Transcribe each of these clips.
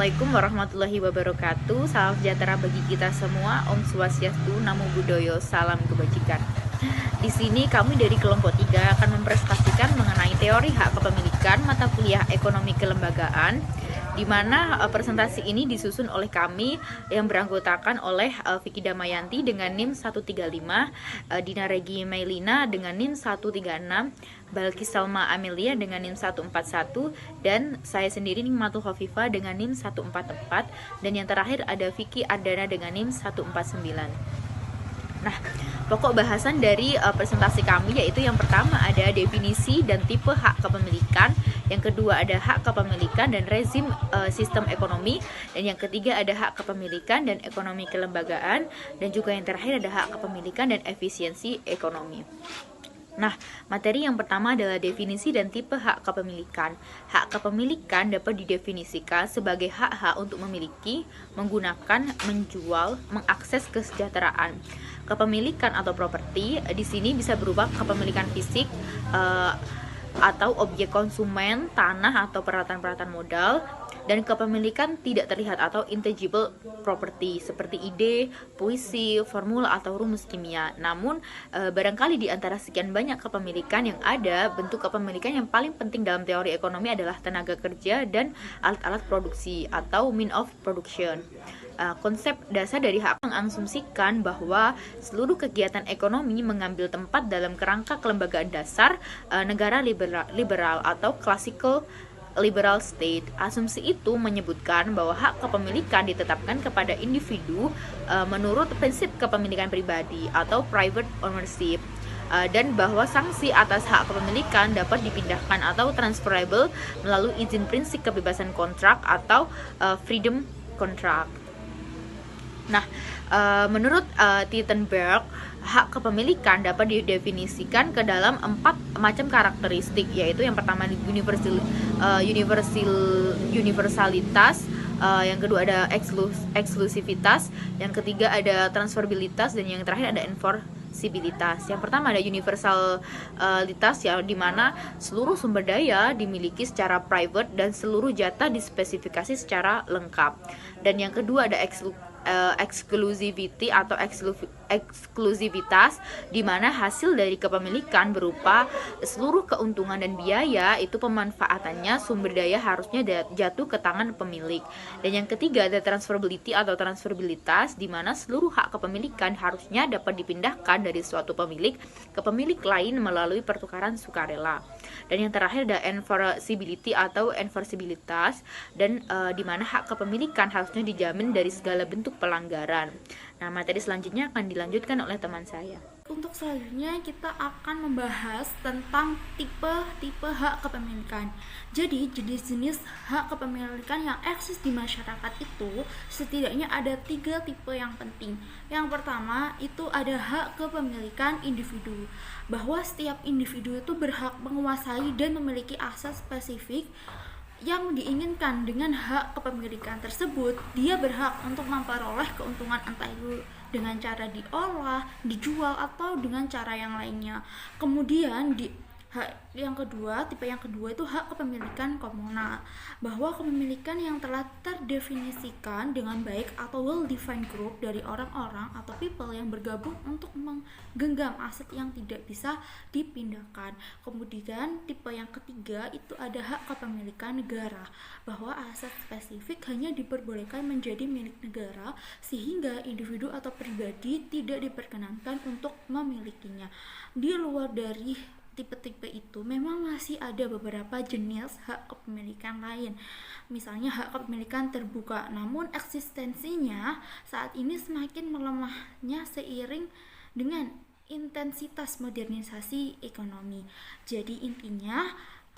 Assalamualaikum warahmatullahi wabarakatuh. Salam sejahtera bagi kita semua. Om Swastiastu, Namo Buddhaya, salam kebajikan. Di sini kami dari kelompok 3 akan mempresentasikan mengenai teori hak kepemilikan mata kuliah ekonomi kelembagaan, di mana presentasi ini disusun oleh kami yang beranggotakan oleh Vicky Damayanti dengan NIM 135, Dina Regi Mailina dengan NIM 136, Balkis Salma Amelia dengan NIM 141, dan saya sendiri Nikmatul Khafifah dengan NIM 144, dan yang terakhir ada Vicky Ardana dengan NIM 149. Nah, pokok bahasan dari presentasi kami yaitu yang pertama ada definisi dan tipe hak kepemilikan, yang kedua ada hak kepemilikan dan rezim sistem ekonomi, dan yang ketiga ada hak kepemilikan dan ekonomi kelembagaan, dan juga yang terakhir ada hak kepemilikan dan efisiensi ekonomi. Nah, materi yang pertama adalah definisi dan tipe hak kepemilikan. Hak kepemilikan dapat didefinisikan sebagai hak-hak untuk memiliki, menggunakan, menjual, mengakses kesejahteraan. Kepemilikan atau properti di sini bisa berupa kepemilikan fisik atau objek konsumen, tanah atau peralatan-peralatan modal, dan kepemilikan tidak terlihat atau intangible property seperti ide, puisi, formula atau rumus kimia. Namun barangkali di antara sekian banyak kepemilikan yang ada, bentuk kepemilikan yang paling penting dalam teori ekonomi adalah tenaga kerja dan alat-alat produksi atau mean of production. Konsep dasar dari hak mengasumsikan bahwa seluruh kegiatan ekonomi mengambil tempat dalam kerangka kelembagaan dasar negara liberal atau classical liberal state. Asumsi itu menyebutkan bahwa hak kepemilikan ditetapkan kepada individu menurut prinsip kepemilikan pribadi atau private ownership, dan bahwa sanksi atas hak kepemilikan dapat dipindahkan atau transferable melalui izin prinsip kebebasan kontrak atau freedom contract. Nah, menurut Tittenberg, hak kepemilikan dapat didefinisikan ke dalam 4 macam karakteristik, yaitu yang pertama universalitas, yang kedua ada eksklusivitas, yang ketiga ada transferabilitas, dan yang terakhir ada enforceabilitas. Yang pertama ada universalitas, ya, di mana seluruh sumber daya dimiliki secara private dan seluruh jatah dispesifikasi secara lengkap. Dan yang kedua ada exclusivity atau eksklusivitas, di mana hasil dari kepemilikan berupa seluruh keuntungan dan biaya itu pemanfaatannya sumber daya harusnya jatuh ke tangan pemilik. Dan yang ketiga ada transferability atau transferabilitas, di mana seluruh hak kepemilikan harusnya dapat dipindahkan dari suatu pemilik ke pemilik lain melalui pertukaran sukarela. Dan yang terakhir ada enforceability atau enforceabilitas, dan di mana hak kepemilikan harusnya dijamin dari segala bentuk pelanggaran. Nah, materi selanjutnya akan dilanjutkan oleh teman saya. Untuk selanjutnya kita akan membahas tentang tipe-tipe hak kepemilikan. Jadi jenis-jenis hak kepemilikan yang eksis di masyarakat itu setidaknya ada 3 tipe yang penting. Yang pertama itu ada hak kepemilikan individu, bahwa setiap individu itu berhak menguasai dan memiliki akses spesifik yang diinginkan. Dengan hak kepemilikan tersebut, dia berhak untuk memperoleh keuntungan entah itu dengan cara diolah, dijual, atau dengan cara yang lainnya. Kemudian tipe yang kedua itu hak kepemilikan komunal, bahwa kepemilikan yang telah terdefinisikan dengan baik atau well-defined group dari orang-orang atau people yang bergabung untuk menggenggam aset yang tidak bisa dipindahkan. Kemudian tipe yang ketiga itu ada hak kepemilikan negara, bahwa aset spesifik hanya diperbolehkan menjadi milik negara sehingga individu atau pribadi tidak diperkenankan untuk memilikinya. Di luar dari tipe-tipe itu memang masih ada beberapa jenis hak kepemilikan lain, misalnya hak kepemilikan terbuka, namun eksistensinya saat ini semakin melemahnya seiring dengan intensitas modernisasi ekonomi. Jadi intinya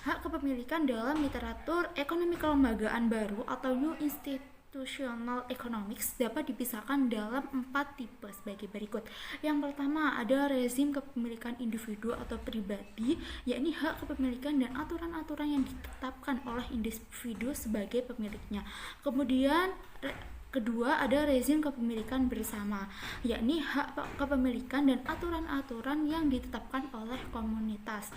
hak kepemilikan dalam literatur ekonomi kelembagaan baru atau New Institutional Economics dapat dipisahkan dalam 4 tipe sebagai berikut. Yang pertama ada rezim kepemilikan individu atau pribadi, yakni hak kepemilikan dan aturan-aturan yang ditetapkan oleh individu sebagai pemiliknya. Kemudian Kedua, ada rezim kepemilikan bersama, yakni hak kepemilikan dan aturan-aturan yang ditetapkan oleh komunitas.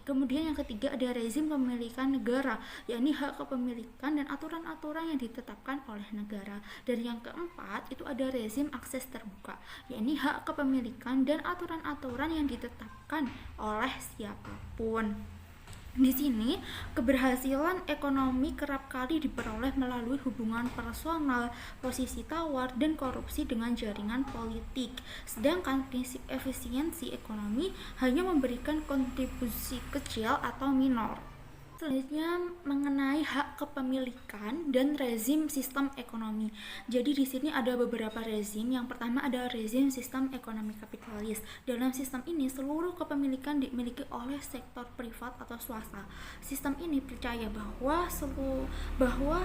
Kemudian yang ketiga, ada rezim kepemilikan negara, yakni hak kepemilikan dan aturan-aturan yang ditetapkan oleh negara. Dan yang keempat, itu ada rezim akses terbuka, yakni hak kepemilikan dan aturan-aturan yang ditetapkan oleh siapapun. Di sini, keberhasilan ekonomi kerap kali diperoleh melalui hubungan personal, posisi tawar, dan korupsi dengan jaringan politik. Sedangkan prinsip efisiensi ekonomi hanya memberikan kontribusi kecil atau minor. Selanjutnya mengenai hak kepemilikan dan rezim sistem ekonomi. Jadi di sini ada beberapa rezim. Yang pertama ada rezim sistem ekonomi kapitalis. Dalam sistem ini seluruh kepemilikan dimiliki oleh sektor privat atau swasta. Sistem ini percaya bahwa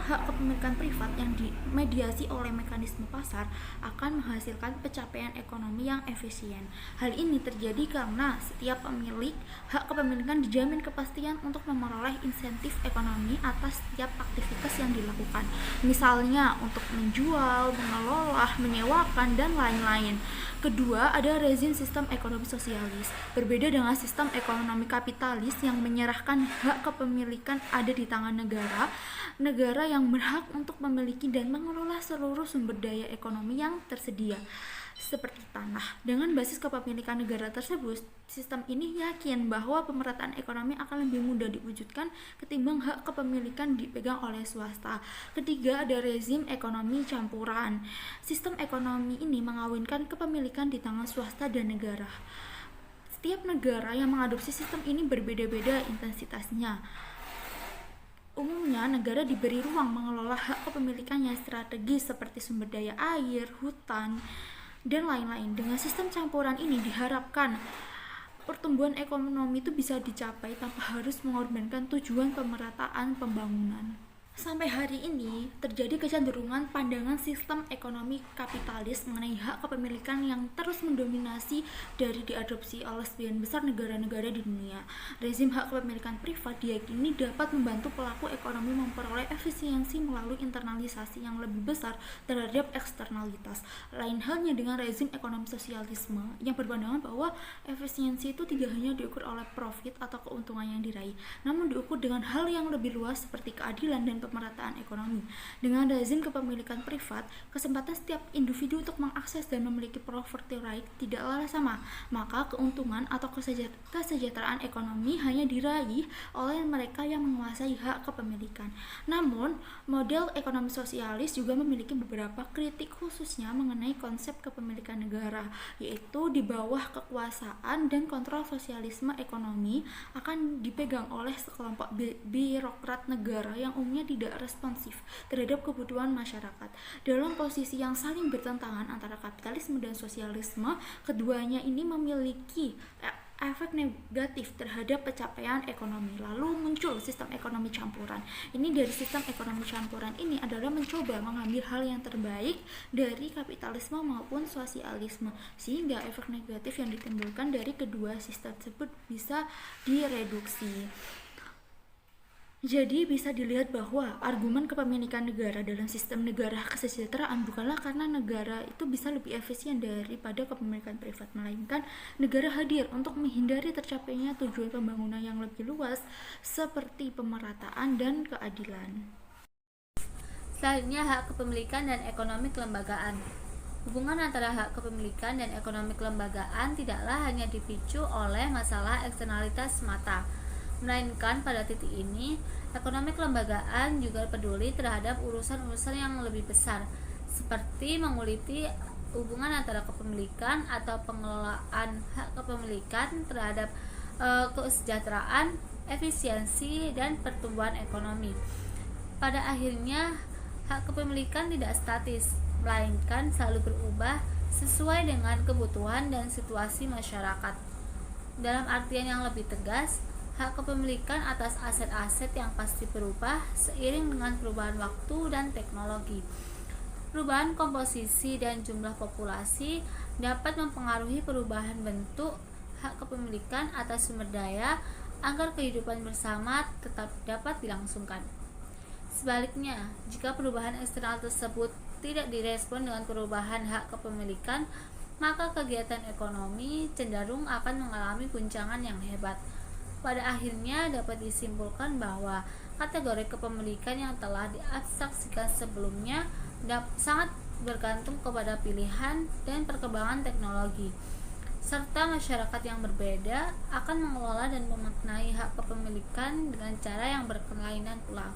hak kepemilikan privat yang dimediasi oleh mekanisme pasar akan menghasilkan pencapaian ekonomi yang efisien. Hal ini terjadi karena setiap pemilik hak kepemilikan dijamin kepastian untuk memperoleh insentif ekonomi atas setiap aktivitas yang dilakukan, misalnya untuk menjual, mengelola, menyewakan, dan lain-lain. Kedua, ada rezim sistem ekonomi sosialis. Berbeda dengan sistem ekonomi kapitalis yang menyerahkan hak kepemilikan ada di tangan negara yang berhak untuk memiliki dan mengelola seluruh sumber daya ekonomi yang tersedia, seperti tanah. Dengan basis kepemilikan negara tersebut, sistem ini yakin bahwa pemerataan ekonomi akan lebih mudah diwujudkan ketimbang hak kepemilikan dipegang oleh swasta. Ketiga, ada rezim ekonomi campuran. Sistem ekonomi ini mengawinkan kepemilikan di tangan swasta dan negara. Setiap negara yang mengadopsi sistem ini berbeda-beda intensitasnya. Umumnya, negara diberi ruang mengelola hak kepemilikan yang strategis seperti sumber daya air, hutan, dan lain-lain. Dengan sistem campuran ini diharapkan pertumbuhan ekonomi itu bisa dicapai tanpa harus mengorbankan tujuan pemerataan pembangunan. Sampai hari ini terjadi kecenderungan pandangan sistem ekonomi kapitalis mengenai hak kepemilikan yang terus mendominasi dari diadopsi oleh sebagian besar negara-negara di dunia. Rezim hak kepemilikan privat diyakini dapat membantu pelaku ekonomi memperoleh efisiensi melalui internalisasi yang lebih besar terhadap eksternalitas. Lain halnya dengan rezim ekonomi sosialisme yang berpandangan bahwa efisiensi itu tidak hanya diukur oleh profit atau keuntungan yang diraih, namun diukur dengan hal yang lebih luas seperti keadilan dan pemerataan ekonomi. Dengan rezim kepemilikan privat, kesempatan setiap individu untuk mengakses dan memiliki property right tidaklah sama, maka keuntungan atau kesejahteraan ekonomi hanya diraih oleh mereka yang menguasai hak kepemilikan. Namun, model ekonomi sosialis juga memiliki beberapa kritik khususnya mengenai konsep kepemilikan negara, yaitu di bawah kekuasaan dan kontrol sosialisme ekonomi akan dipegang oleh sekelompok birokrat negara yang umumnya tidak responsif terhadap kebutuhan masyarakat. Dalam posisi yang saling bertentangan antara kapitalisme dan sosialisme, keduanya ini memiliki efek negatif terhadap pencapaian ekonomi. Lalu muncul sistem ekonomi campuran. Ini dari sistem ekonomi campuran ini adalah mencoba mengambil hal yang terbaik dari kapitalisme maupun sosialisme, sehingga efek negatif yang ditimbulkan dari kedua sistem tersebut bisa direduksi. Jadi bisa dilihat bahwa argumen kepemilikan negara dalam sistem negara kesejahteraan bukanlah karena negara itu bisa lebih efisien daripada kepemilikan privat, melainkan negara hadir untuk menghindari tercapainya tujuan pembangunan yang lebih luas seperti pemerataan dan keadilan. Selanjutnya, hak kepemilikan dan ekonomi kelembagaan. Hubungan antara hak kepemilikan dan ekonomi kelembagaan tidaklah hanya dipicu oleh masalah eksternalitas semata, melainkan pada titik ini, ekonomi kelembagaan juga peduli terhadap urusan-urusan yang lebih besar, seperti menguliti hubungan antara kepemilikan atau pengelolaan hak kepemilikan terhadap kesejahteraan, efisiensi, dan pertumbuhan ekonomi. Pada akhirnya, hak kepemilikan tidak statis, melainkan selalu berubah sesuai dengan kebutuhan dan situasi masyarakat. Dalam artian yang lebih tegas, hak kepemilikan atas aset-aset yang pasti berubah seiring dengan perubahan waktu dan teknologi. Perubahan komposisi dan jumlah populasi dapat mempengaruhi perubahan bentuk hak kepemilikan atas sumber daya agar kehidupan bersama tetap dapat dilangsungkan. Sebaliknya, jika perubahan eksternal tersebut tidak direspon dengan perubahan hak kepemilikan, maka kegiatan ekonomi cenderung akan mengalami guncangan yang hebat. Pada akhirnya dapat disimpulkan bahwa kategori kepemilikan yang telah diabstraksikan sebelumnya sangat bergantung kepada pilihan dan perkembangan teknologi, serta masyarakat yang berbeda akan mengelola dan memaknai hak kepemilikan dengan cara yang berkelainan pula.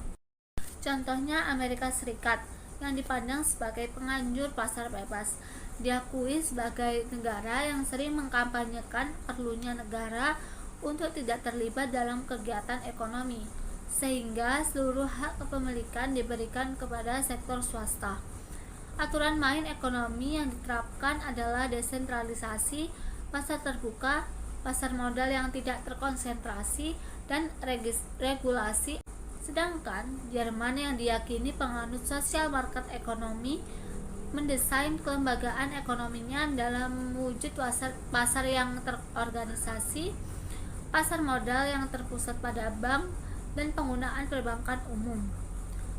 Contohnya Amerika Serikat yang dipandang sebagai penganjur pasar bebas, diakui sebagai negara yang sering mengkampanyekan perlunya negara untuk tidak terlibat dalam kegiatan ekonomi, sehingga seluruh hak kepemilikan diberikan kepada sektor swasta. Aturan main ekonomi yang diterapkan adalah desentralisasi, pasar terbuka, pasar modal yang tidak terkonsentrasi, dan regulasi. Sedangkan Jerman yang diyakini penganut sosial market ekonomi mendesain kelembagaan ekonominya dalam wujud pasar yang terorganisasi, pasar modal yang terpusat pada bank, dan penggunaan perbankan umum.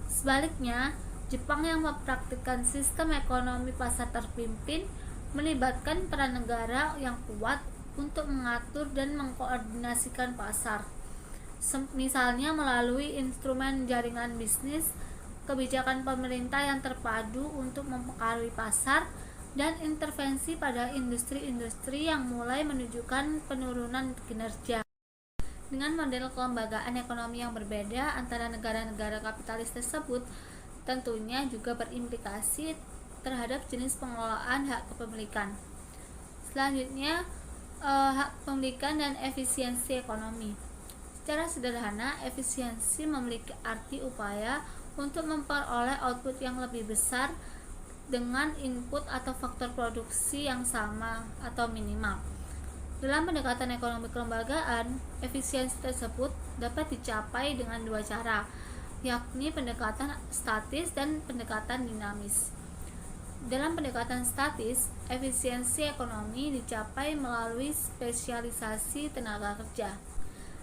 Sebaliknya, Jepang yang mempraktikkan sistem ekonomi pasar terpimpin melibatkan peran negara yang kuat untuk mengatur dan mengkoordinasikan pasar, misalnya melalui instrumen jaringan bisnis, kebijakan pemerintah yang terpadu untuk mempengaruhi pasar, dan intervensi pada industri-industri yang mulai menunjukkan penurunan kinerja. Dengan model kelembagaan ekonomi yang berbeda antara negara-negara kapitalis tersebut, tentunya juga berimplikasi terhadap jenis pengelolaan hak kepemilikan. Selanjutnya, hak kepemilikan dan efisiensi ekonomi. Secara sederhana, efisiensi memiliki arti upaya untuk memperoleh output yang lebih besar dengan input atau faktor produksi yang sama atau minimal. Dalam pendekatan ekonomi kelembagaan, efisiensi tersebut dapat dicapai dengan dua cara, yakni pendekatan statis dan pendekatan dinamis. Dalam pendekatan statis, efisiensi ekonomi dicapai melalui spesialisasi tenaga kerja.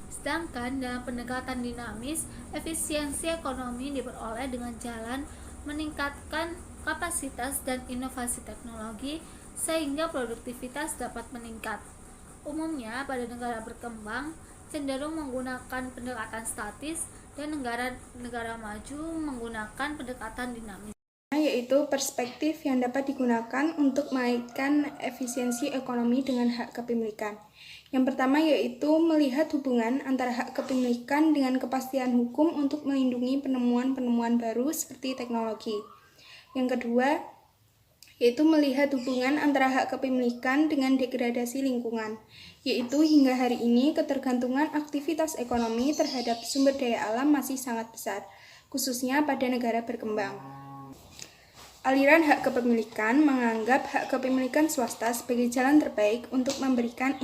Sedangkan dalam pendekatan dinamis, efisiensi ekonomi diperoleh dengan jalan meningkatkan kapasitas dan inovasi teknologi sehingga produktivitas dapat meningkat. Umumnya pada negara berkembang cenderung menggunakan pendekatan statis dan negara maju menggunakan pendekatan dinamis, yaitu perspektif yang dapat digunakan untuk mengaitkan efisiensi ekonomi dengan hak kepemilikan. Yang pertama yaitu melihat hubungan antara hak kepemilikan dengan kepastian hukum untuk melindungi penemuan-penemuan baru seperti teknologi. Yang kedua yaitu melihat hubungan antara hak kepemilikan dengan degradasi lingkungan, yaitu hingga hari ini ketergantungan aktivitas ekonomi terhadap sumber daya alam masih sangat besar, khususnya pada negara berkembang. Aliran hak kepemilikan menganggap hak kepemilikan swasta sebagai jalan terbaik untuk memberikan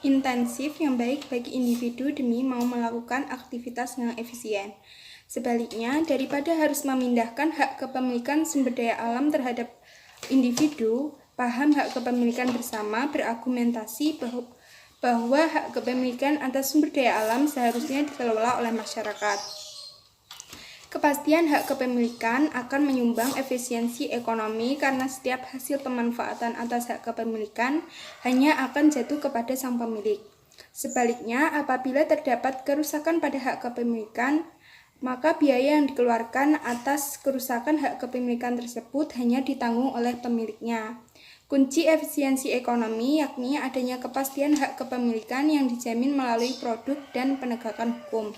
intensif yang baik bagi individu demi mau melakukan aktivitas yang efisien. Sebaliknya, daripada harus memindahkan hak kepemilikan sumber daya alam terhadap individu, paham hak kepemilikan bersama berargumentasi bahwa hak kepemilikan atas sumber daya alam seharusnya dikelola oleh masyarakat. Kepastian hak kepemilikan akan menyumbang efisiensi ekonomi karena setiap hasil pemanfaatan atas hak kepemilikan hanya akan jatuh kepada sang pemilik. Sebaliknya, apabila terdapat kerusakan pada hak kepemilikan, maka biaya yang dikeluarkan atas kerusakan hak kepemilikan tersebut hanya ditanggung oleh pemiliknya. Kunci efisiensi ekonomi yakni adanya kepastian hak kepemilikan yang dijamin melalui produk dan penegakan hukum.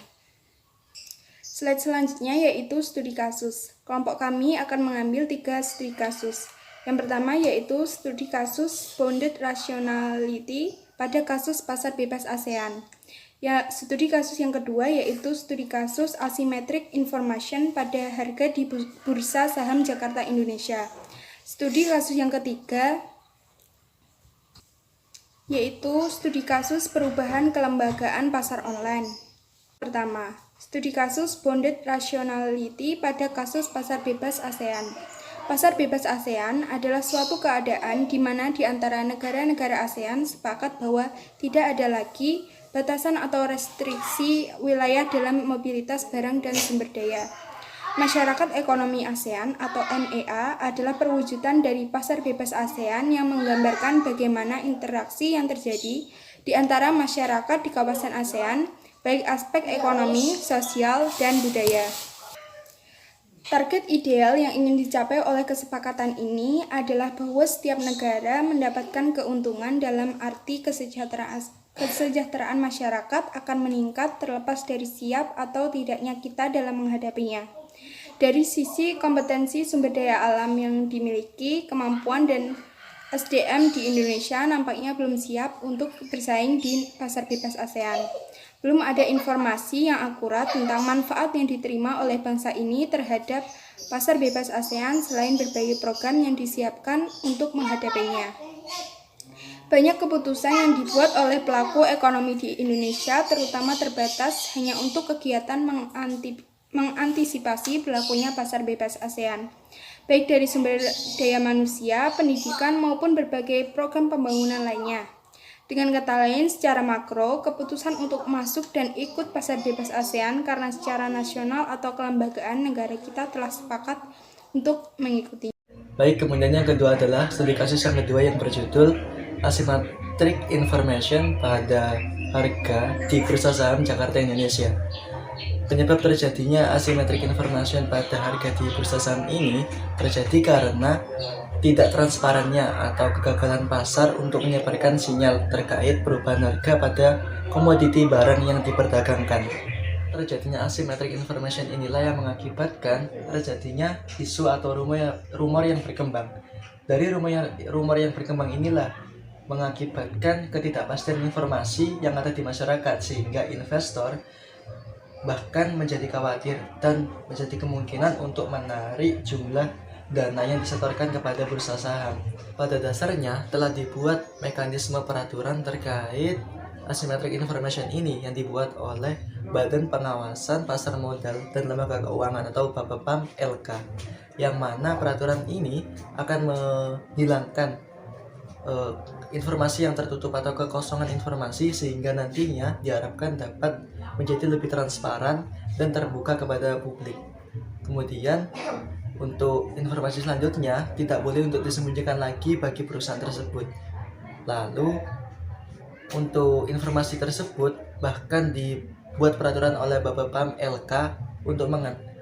Slide selanjutnya yaitu studi kasus. Kelompok kami akan mengambil 3 studi kasus. Yang pertama yaitu studi kasus bounded rationality pada kasus pasar bebas ASEAN. Ya, studi kasus yang kedua yaitu studi kasus asymmetric information pada harga di Bursa Saham Jakarta Indonesia. Studi kasus yang ketiga yaitu studi kasus perubahan kelembagaan pasar online. Pertama, studi kasus bounded rationality pada kasus pasar bebas ASEAN. Pasar bebas ASEAN adalah suatu keadaan di mana di antara negara-negara ASEAN sepakat bahwa tidak ada lagi batasan atau restriksi wilayah dalam mobilitas barang dan sumber daya. Masyarakat Ekonomi ASEAN atau MEA adalah perwujudan dari pasar bebas ASEAN yang menggambarkan bagaimana interaksi yang terjadi di antara masyarakat di kawasan ASEAN, baik aspek ekonomi, sosial, dan budaya. Target ideal yang ingin dicapai oleh kesepakatan ini adalah bahwa setiap negara mendapatkan keuntungan dalam arti kesejahteraan masyarakat akan meningkat terlepas dari siap atau tidaknya kita dalam menghadapinya. Dari sisi kompetensi sumber daya alam yang dimiliki, kemampuan dan SDM di Indonesia nampaknya belum siap untuk bersaing di pasar bebas ASEAN. Belum ada informasi yang akurat tentang manfaat yang diterima oleh bangsa ini terhadap pasar bebas ASEAN selain berbagai program yang disiapkan untuk menghadapinya. Banyak keputusan yang dibuat oleh pelaku ekonomi di Indonesia terutama terbatas hanya untuk kegiatan mengantisipasi berlakunya pasar bebas ASEAN, baik dari sumber daya manusia, pendidikan, maupun berbagai program pembangunan lainnya. Dengan kata lain, secara makro, keputusan untuk masuk dan ikut pasar bebas ASEAN karena secara nasional atau kelembagaan negara kita telah sepakat untuk mengikuti. Baik, kemudian yang kedua adalah studi kasus yang kedua yang berjudul Asymmetric Information pada Harga di Bursa Saham Jakarta Indonesia. Penyebab terjadinya asymmetric information pada harga di bursa saham ini terjadi karena tidak transparannya atau kegagalan pasar untuk menyebarkan sinyal terkait perubahan harga pada komoditi barang yang diperdagangkan. Terjadinya asymmetric information inilah yang mengakibatkan terjadinya isu atau rumor yang berkembang. Dari rumor yang berkembang inilah mengakibatkan ketidakpastian informasi yang ada di masyarakat sehingga investor bahkan menjadi khawatir dan menjadi kemungkinan untuk menarik jumlah dana yang disetorkan kepada bursa saham. Pada dasarnya telah dibuat mekanisme peraturan terkait asymmetric information ini yang dibuat oleh Badan Pengawasan Pasar Modal dan Lembaga Keuangan atau Bapepam LK, yang mana peraturan ini akan menghilangkan informasi yang tertutup atau kekosongan informasi sehingga nantinya diharapkan dapat menjadi lebih transparan dan terbuka kepada publik. Kemudian untuk informasi selanjutnya tidak boleh untuk disembunyikan lagi bagi perusahaan tersebut. Lalu untuk informasi tersebut bahkan dibuat peraturan oleh Bapepam LK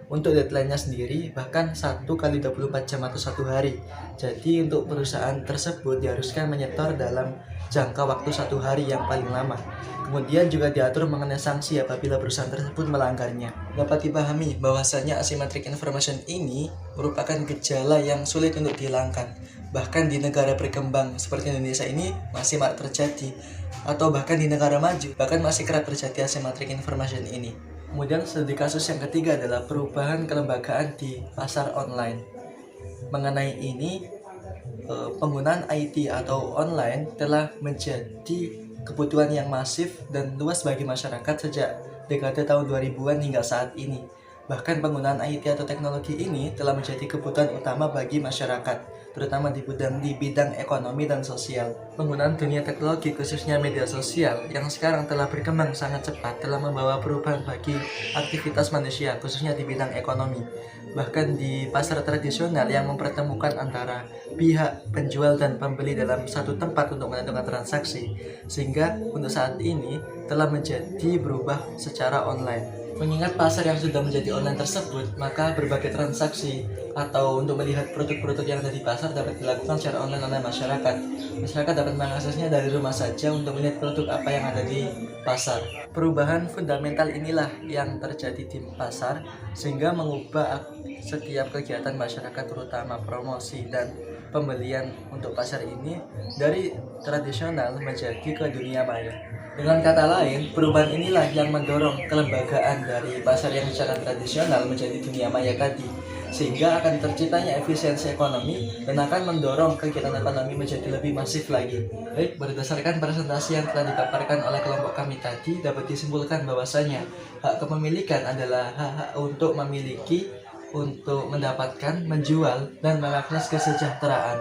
untuk deadline-nya sendiri bahkan 1x24 jam atau 1 hari. Jadi untuk perusahaan tersebut diharuskan menyetor dalam jangka waktu 1 hari yang paling lama. Kemudian juga diatur mengenai sanksi apabila perusahaan tersebut melanggarnya. Dapat dipahami bahwasanya asymmetric information ini merupakan gejala yang sulit untuk dihilangkan. Bahkan di negara berkembang seperti Indonesia ini masih marak terjadi, atau bahkan di negara maju bahkan masih kerap terjadi asymmetric information ini. Kemudian studi kasus yang ketiga adalah perubahan kelembagaan di pasar online. Mengenai ini, penggunaan IT atau online telah menjadi kebutuhan yang masif dan luas bagi masyarakat sejak dekade tahun 2000-an hingga saat ini. Bahkan penggunaan IT atau teknologi ini telah menjadi kebutuhan utama bagi masyarakat, terutama di bidang ekonomi dan sosial. Penggunaan dunia teknologi khususnya media sosial yang sekarang telah berkembang sangat cepat telah membawa perubahan bagi aktivitas manusia khususnya di bidang ekonomi. Bahkan di pasar tradisional yang mempertemukan antara pihak penjual dan pembeli dalam satu tempat untuk menentukan transaksi, sehingga untuk saat ini telah menjadi berubah secara online. Mengingat pasar yang sudah menjadi online tersebut, maka berbagai transaksi atau untuk melihat produk-produk yang ada di pasar dapat dilakukan secara online oleh masyarakat. Masyarakat dapat mengaksesnya dari rumah saja untuk melihat produk apa yang ada di pasar. Perubahan fundamental inilah yang terjadi di pasar sehingga mengubah setiap kegiatan masyarakat, terutama promosi dan pembelian untuk pasar ini dari tradisional menjadi ke dunia maya. Dengan kata lain, perubahan inilah yang mendorong kelembagaan dari pasar yang secara tradisional menjadi dunia maya tadi, sehingga akan terciptanya efisiensi ekonomi dan akan mendorong kegiatan ekonomi menjadi lebih masif lagi. Baik, berdasarkan presentasi yang telah dipaparkan oleh kelompok kami tadi, dapat disimpulkan bahwasanya hak kepemilikan adalah hak untuk memiliki, untuk mendapatkan, menjual, dan mengakses kesejahteraan.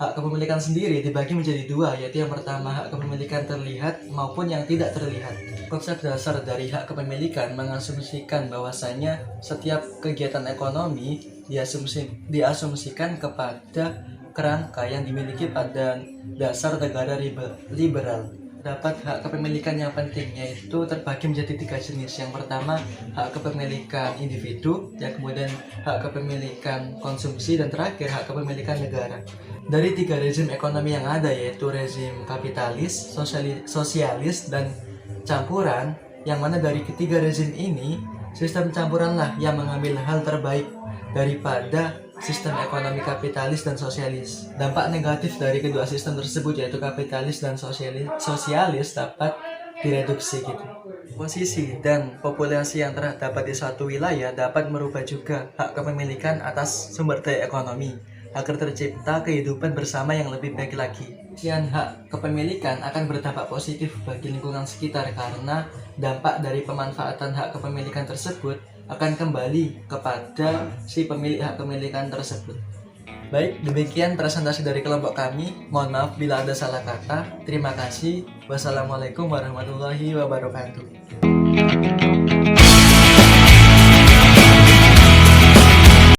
hak kepemilikan sendiri dibagi menjadi dua, yaitu yang pertama hak kepemilikan terlihat maupun yang tidak terlihat. Konsep dasar dari hak kepemilikan mengasumsikan bahwasanya setiap kegiatan ekonomi diasumsikan kepada kerangka yang dimiliki pada dasar negara liberal. Dapat hak kepemilikan yang penting, yaitu terbagi menjadi 3 jenis. Yang pertama hak kepemilikan individu, yang kemudian hak kepemilikan konsumsi, dan terakhir hak kepemilikan negara. Dari 3 rezim ekonomi yang ada, yaitu rezim kapitalis, sosialis, dan campuran, yang mana dari ketiga rezim ini sistem campuranlah yang mengambil hal terbaik daripada sistem ekonomi kapitalis dan sosialis. Dampak negatif dari kedua sistem tersebut, yaitu kapitalis dan sosialis, dapat direduksi gitu. Posisi dan populasi yang terdapat di suatu wilayah dapat merubah juga hak kepemilikan atas sumber daya ekonomi agar tercipta kehidupan bersama yang lebih baik lagi. Kemudian hak kepemilikan akan berdampak positif bagi lingkungan sekitar karena dampak dari pemanfaatan hak kepemilikan tersebut akan kembali kepada si pemilik hak kepemilikan tersebut. Baik, demikian presentasi dari kelompok kami. Mohon maaf bila ada salah kata. Terima kasih. Wassalamualaikum warahmatullahi wabarakatuh.